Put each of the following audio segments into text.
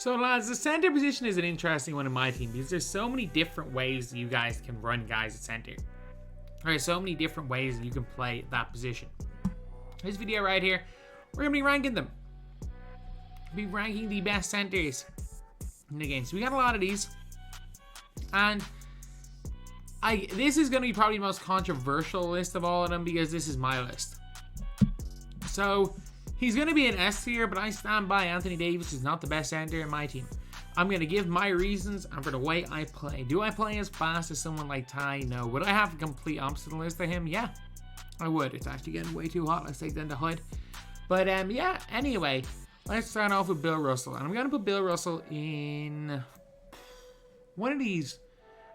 So lads, the center position is an interesting one in my team because there's so many different ways that you guys can run guys at center. There's so many different ways that you can play that position. This video right here, we're going to be ranking them. Be ranking the best centers in the game. So we got a lot of these. And this is going to be probably the most controversial list of all of them because this is my list. So he's going to be an S tier, but I stand by Anthony Davis is not the best center in my team. I'm going to give my reasons and for the way I play. Do I play as fast as someone like Ty? No. Would I have a complete opposite list to him? Yeah, I would. It's actually getting way too hot. Let's take that to HUD. But yeah, anyway, let's start off with Bill Russell. And I'm going to put Bill Russell in one of these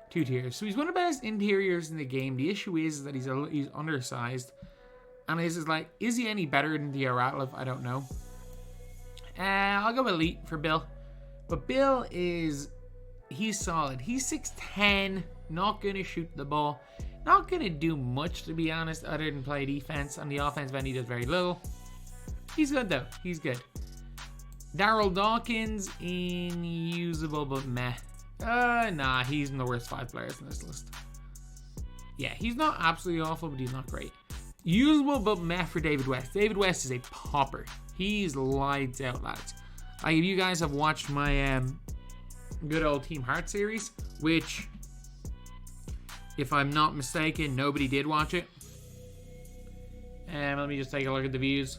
two tiers. So he's one of the best interiors in the game. The issue is that he's undersized. And this is like, is he any better than Theo Ratliff? I don't know. I'll go elite for Bill. But Bill he's solid. He's 6'10", not going to shoot the ball. Not going to do much, to be honest, other than play defense. On the offensive end, he does very little. He's good, though. He's good. Darryl Dawkins, unusable, but meh. Nah, he's in the worst 5 players in this list. Yeah, he's not absolutely awful, but he's not great. Usable, but meh for David West. David West is a popper. He's lights out, lads. Like, if you guys have watched my good old Team Heart series, which, if I'm not mistaken, nobody did watch it. And let me just take a look at the views.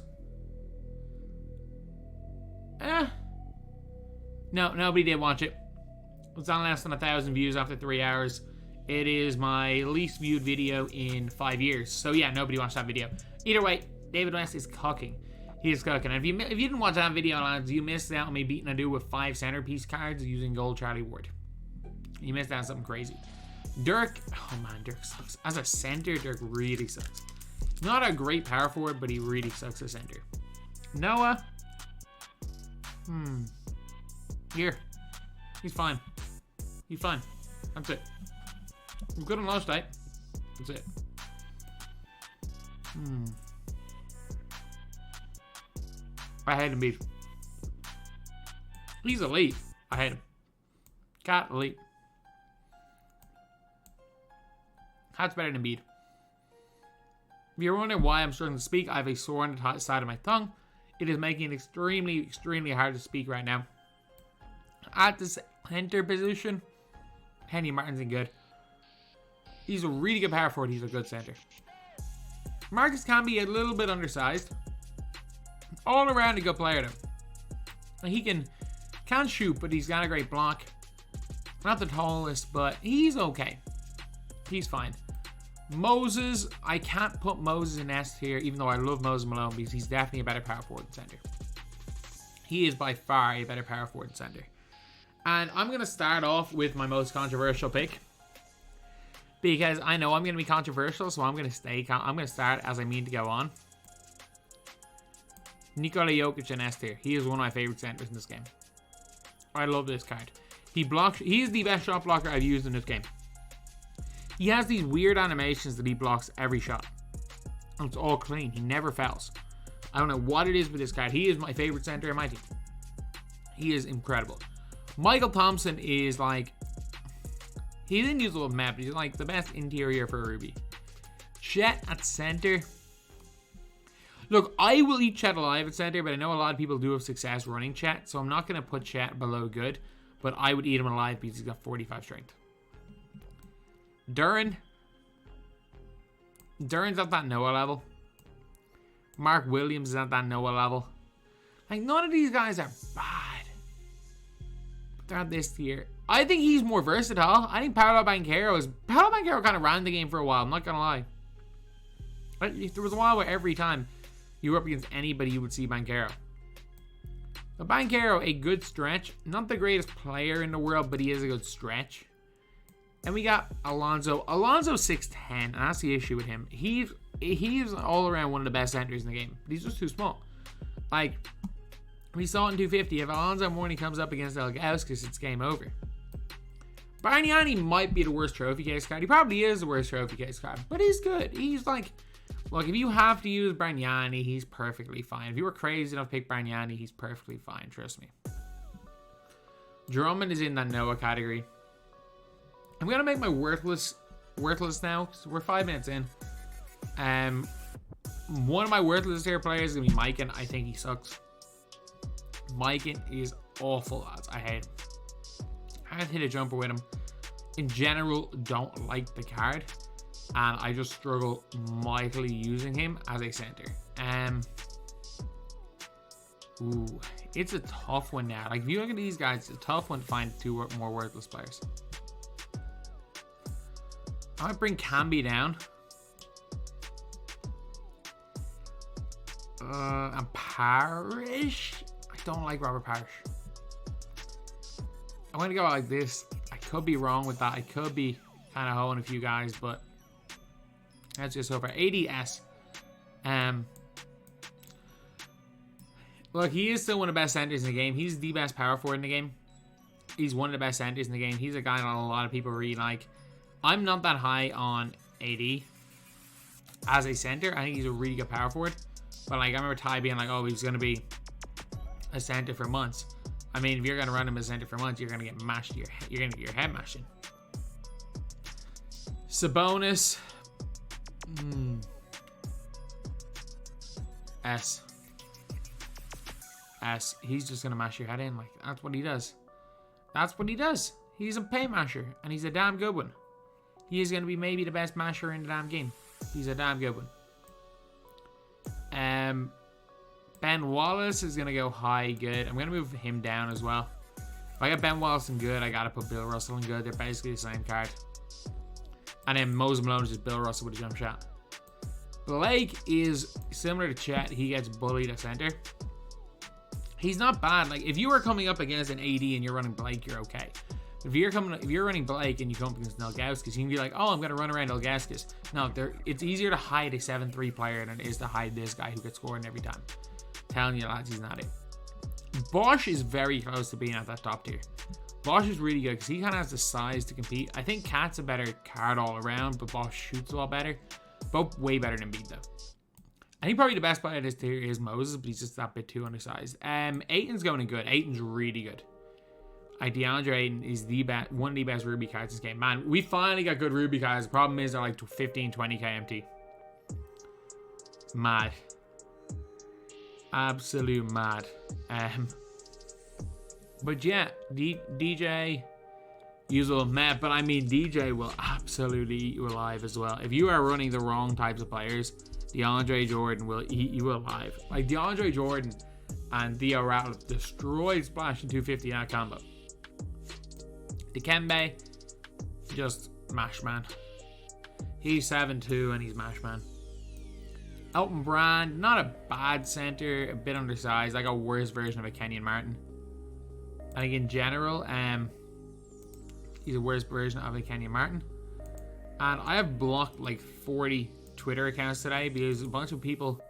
No, nobody did watch it. It's on less than 1,000 views after 3 hours. It is my least viewed video in 5 years. So yeah, nobody watched that video. Either way, David West is cooking. He is cooking. And if you didn't watch that video, lads, you missed out on me beating a dude with 5 centerpiece cards using gold Charlie Ward. You missed out on something crazy. Dirk, oh man, Dirk sucks. As a center, Dirk really sucks. Not a great power forward, but he really sucks as center. Noah, here. He's fine. He's fine. That's it. We're good on low state. That's it. I hate him, beat. He's elite. I hate him. Cat elite. Cat's better than Embiid. If you're wondering why I'm struggling to speak, I have a sore on the side of my tongue. It is making it extremely, extremely hard to speak right now. At the center position, Henry Martin's in good. He's a really good power forward. He's a good center. Marcus can be a little bit undersized. All around a good player though. He can shoot, but he's got a great block. Not the tallest, but he's okay. He's fine. Moses, I can't put Moses in S tier, even though I love Moses Malone because he's definitely a better power forward than center. He is by far a better power forward than center. And I'm going to start off with my most controversial pick. Because I know I'm going to be controversial, so I'm going to start as I mean to go on. Nikola Jokic in S tier. He is one of my favorite centers in this game. I love this card. He is the best shot blocker I've used in this game. He has these weird animations that he blocks every shot. And it's all clean. He never fouls. I don't know what it is with this card. He is my favorite center in my team. He is incredible. Michael Thompson is like... He didn't use a little map. He's like the best interior for Ruby. Chet at center. Look, I will eat Chet alive at center, but I know a lot of people do have success running Chet, so I'm not going to put Chet below good, but I would eat him alive because he's got 45 strength. Duran. Duran's at that Noah level. Mark Williams is at that Noah level. Like, none of these guys are bad. But they're at this tier. I think he's more versatile. I think Paolo Banchero kind of ran the game for a while. I'm not going to lie. There was a while where every time you were up against anybody, you would see Banchero. But Banchero, a good stretch. Not the greatest player in the world, but he is a good stretch. And we got Alonzo. Alonzo's 6'10", and that's the issue with him. He's all around one of the best centers in the game, but he's just too small. Like, we saw it in 250. If Alonzo Mourning comes up against Ilgauskas, it's game over. Bargnani might be the worst trophy case card. He probably is the worst trophy case card, but he's good. He's like, look, if you have to use Bargnani, he's perfectly fine. If you were crazy enough to pick Bargnani, he's perfectly fine. Trust me. Drummond is in that Noah category. I'm gonna make my worthless now. So we're 5 minutes in. One of my worthless tier players is gonna be Myken. I think he sucks. Myken is awful, lads. I hate him. I can't hit a jumper with him. In general, don't like the card, and I just struggle mightily using him as a center. Ooh, it's a tough one now. Like, if you look at these guys, it's a tough one to find 2 more worthless players. I might bring Camby down. And Parrish. I don't like Robert Parrish. I'm gonna go like this. I could be wrong with that. I could be kind of hoeing a few guys, but that's just over. ADS. Look, he is still one of the best centers in the game. He's the best power forward in the game. He's one of the best centers in the game. He's a guy that a lot of people really like. I'm not that high on AD as a center. I think he's a really good power forward. But like, I remember Ty being like, oh, he's going to be a center for months. I mean, if you're going to run him as a center for months, you're going to get mashed. You're going to get your head mashed in. Sabonis. S. He's just going to mash your head in. Like, that's what he does. That's what he does. He's a paint masher, and he's a damn good one. He is going to be maybe the best masher in the damn game. He's a damn good one. Ben Wallace is going to go high good. I'm going to move him down as well. If I got Ben Wallace in good, I got to put Bill Russell in good. They're basically the same card. And then Moses Malone is just Bill Russell with a jump shot. Blake is similar to Chet. He gets bullied at center. He's not bad. Like, if you were coming up against an AD and you're running Blake, you're okay. If you're running Blake and you come up against Ilgauskas, you can be like, oh, I'm going to run around Ilgauskas. No, it's easier to hide a 7-3 player than it is to hide this guy who gets scoring every time. I'm telling you, lads, he's not it. Bosch is very close to being at that top tier. Bosch is really good because he kind of has the size to compete. I think Cat's a better card all around, but Bosch shoots a lot better. Both way better than Beat, though. I think probably the best player in this tier is Moses, but he's just that bit too undersized. Ayton's going in good. Ayton's really good. DeAndre Ayton is one of the best Ruby cards in this game. Man, we finally got good Ruby cards. The problem is they're like 15, 20k MT. Mad. Absolute mad. But yeah, DJ, usual meh, but I mean DJ will absolutely eat you alive as well. If you are running the wrong types of players, DeAndre Jordan will eat you alive. Like, DeAndre Jordan and Theo Ratliff destroyed Splash in 250 in that combo. Dikembe, just mash man. He's 7'2" and he's mash man. Elton Brand, not a bad center, a bit undersized, like a worse version of a Kenyon Martin. I think in general, he's a worse version of a Kenyon Martin. And I have blocked like 40 Twitter accounts today because a bunch of crypto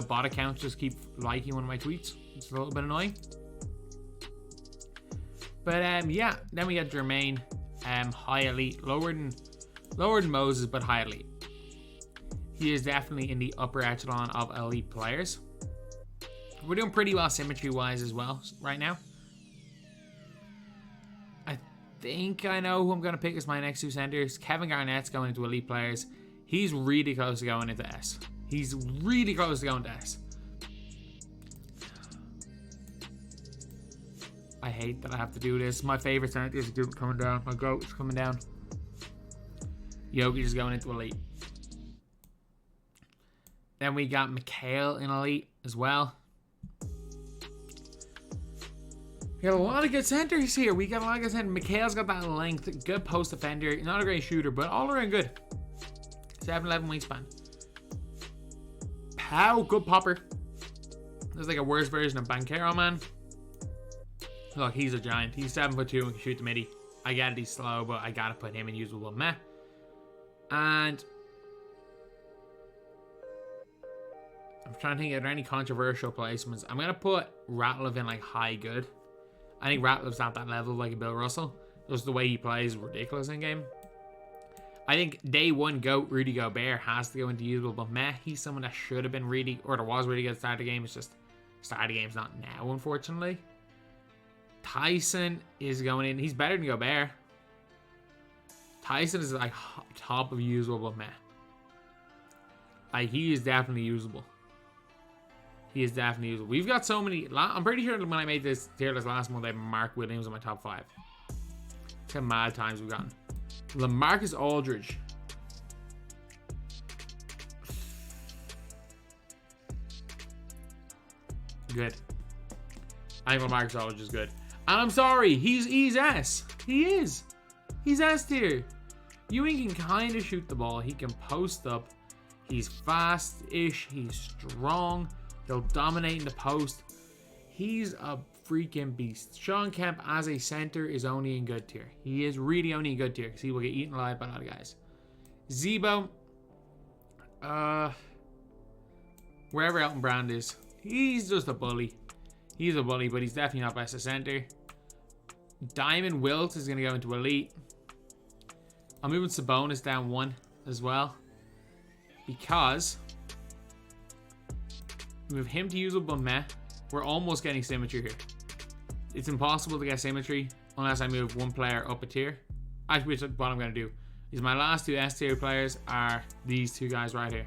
bot accounts just keep liking one of my tweets. It's a little bit annoying. But yeah, then we got Jermaine, high elite, lower than Moses, but high elite. He is definitely in the upper echelon of elite players. We're doing pretty well symmetry wise as well right now. I think I know who I'm going to pick as my next 2 centers. Kevin Garnett's going into elite players. He's really close to going into S. He's really close to going to S. I hate that I have to do this. My favorite center is coming down. My goat is coming down. Jokic is going into elite. Then we got Mikhail in elite as well. We got a lot of good centers here. Mikhail's got that length. Good post defender. Not a great shooter, but all around good. 7'11" wingspan. Pow, good popper. There's like a worse version of Banchero, man. Look, he's a giant. He's 7'2" and can shoot the midi. I get it, he's slow, but I gotta put him in usable meh. And I'm trying to think, are there any controversial placements? I'm gonna put Ratliff in like high good. I think Ratliff's at that level like a Bill Russell. Just the way he plays is ridiculous in game. I think day one GOAT Rudy Gobert has to go into usable, but meh, he's someone that should have been really, or there was really good at the start of the game. It's just start of the game's not now, unfortunately. Tyson is going in. He's better than Gobert. Tyson is like top of usable, but man. Like, he is definitely usable. He is definitely usable. We've got so many. I'm pretty sure when I made this tier list last month, I had Mark Williams in my top 5. Look how mad times we've gotten. LaMarcus Aldridge. Good. I think LaMarcus Aldridge is good. And I'm sorry, he's S. He is. He's S tier. Ewing can kind of shoot the ball. He can post up. He's fast-ish. He's strong. He'll dominate in the post. He's a freaking beast. Sean Kemp as a center is only in good tier. He is really only in good tier because he will get eaten alive by a lot of guys. Zebo. Wherever Elton Brand is. He's just a bully. He's a bully, but he's definitely not best at center. Diamond Wilt is going to go into elite. I'm moving Sabonis down 1 as well. Because move him to usable meh. We're almost getting symmetry here. It's impossible to get symmetry unless I move one player up a tier. Actually, what I'm going to do is my last 2 S tier players are these 2 guys right here.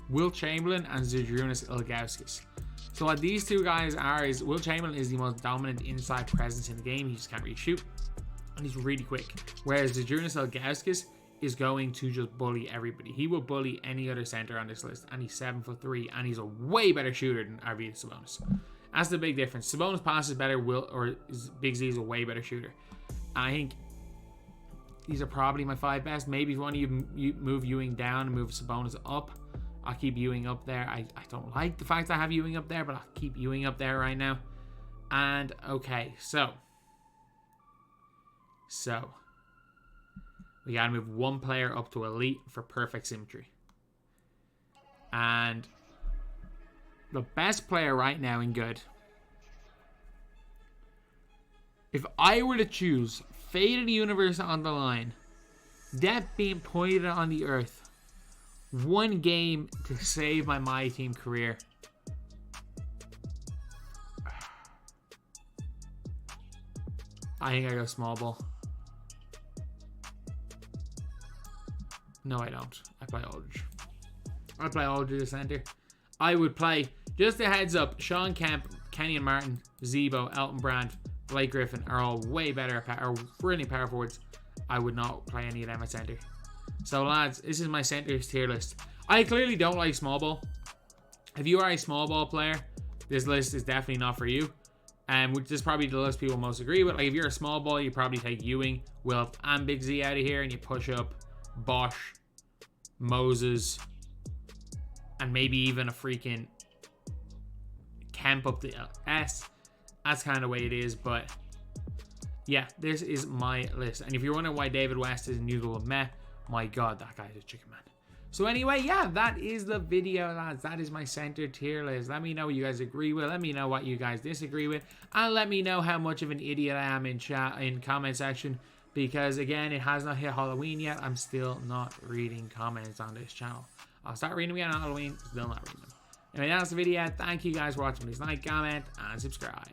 Wilt Chamberlain and Zydrunas Ilgauskas. So what these 2 guys are is Wilt Chamberlain is the most dominant inside presence in the game. He just can't really shoot. And he's really quick. Whereas Zydrunas Ilgauskas is going to just bully everybody. He will bully any other center on this list. And he's 7'3", and he's a way better shooter than Arvydas Sabonis. That's the big difference. Sabonis passes better, Big Z is a way better shooter. And I think these are probably my 5 best. Maybe if one of you move Ewing down and move Sabonis up, I'll keep Ewing up there. I don't like the fact I have Ewing up there, but I'll keep Ewing up there right now. And okay, so we gotta move one player up to elite for perfect symmetry. And the best player right now in good, if I were to choose fate of the universe on the line, death being pointed on the earth, one game to save my MyTEAM career, I think I go small ball. No, I don't. I play Aldridge. I play Aldridge as center. I would play, just a heads up, Sean Kemp, Kenyon Martin, Zebo, Elton Brand, Blake Griffin are all way better are brilliant power forwards. I would not play any of them at center. So lads, this is my centers tier list. I clearly don't like small ball. If you are a small ball player, this list is definitely not for you. Which is probably the list people most agree with. Like, if you're a small ball, you probably take Ewing, Wilt, and Big Z out of here, and you push up Bosch, Moses, and maybe even a freaking Kemp up the S. That's kind of the way it is, but yeah, this is my list. And if you're wondering why David West is unusual with meh, my god, that guy's a chicken man. So anyway, yeah, that is the video, lads. That is my center tier list. Let me know what you guys agree with. Let me know what you guys disagree with. And let me know how much of an idiot I am in comment section. Because again, it has not hit Halloween yet. I'm still not reading comments on this channel. I'll start reading them again on Halloween. Still not reading them. Anyway, that's the video. Thank you guys for watching. Please like, comment, and subscribe.